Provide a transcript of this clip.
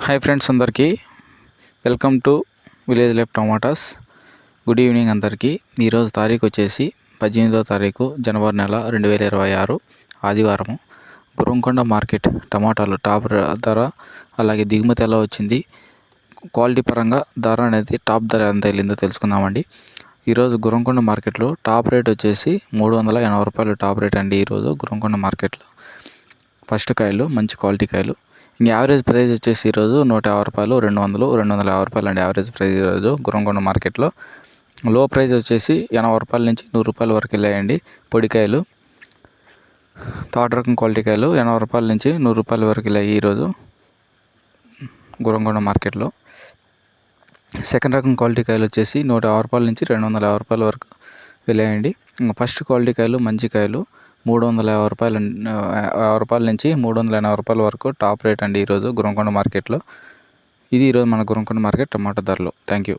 Hi friends, అందరికీ welcome to village life tomatoes. Good evening అందరికీ. ఈరోజు తారీఖు వచ్చేసి 18వ తారీఖు జనవరి నెల 2026 ఆదివారము. గురంకొండ మార్కెట్ టమాటాలు టాప్ ధర, అలాగే దిగుమతి ఎలా వచ్చింది, క్వాలిటీ పరంగా ధర అనేది టాప్ ధర ఎంత వెళ్ళిందో తెలుసుకుందామండి. ఈరోజు గురంకొండ మార్కెట్లో టాప్ రేట్ వచ్చేసి 380 రూపాయలు టాప్ రేట్ అండి. ఈరోజు గురంకొండ మార్కెట్లో ఫస్ట్ కాయలు మంచి క్వాలిటీ కాయలు. ఇంక యావరేజ్ ప్రైస్ వచ్చేసి ఈరోజు 150 రూపాయలు, 200, 250 రూపాయలు అండి యావరేజ్ ప్రైస్ ఈరోజు గురంకొండ మార్కెట్లో. లో ప్రైస్ వచ్చేసి 80 రూపాయల నుంచి 100 రూపాయల వరకు వెళ్ళాయండి పొడికాయలు. థర్డ్ రకం క్వాలిటీ కాయలు 80 రూపాయల నుంచి 100 రూపాయల వరకు వెళ్ళాయి ఈరోజు గురంకొండ మార్కెట్లో. సెకండ్ రకం క్వాలిటీ కాయలు వచ్చేసి 150 రూపాయల నుంచి 250 రూపాయల వరకు వెళ్ళాయండి. ఇంకా ఫస్ట్ క్వాలిటీ కాయలు మంచి కాయలు 350 రూపాయల నుంచి 380 రూపాయల వరకు టాప్ రేట్ అండి ఈరోజు గురంకొండ మార్కెట్లో. ఇది ఈరోజు మన గురంకొండ మార్కెట్ టమాటా ధరలు. Thank you.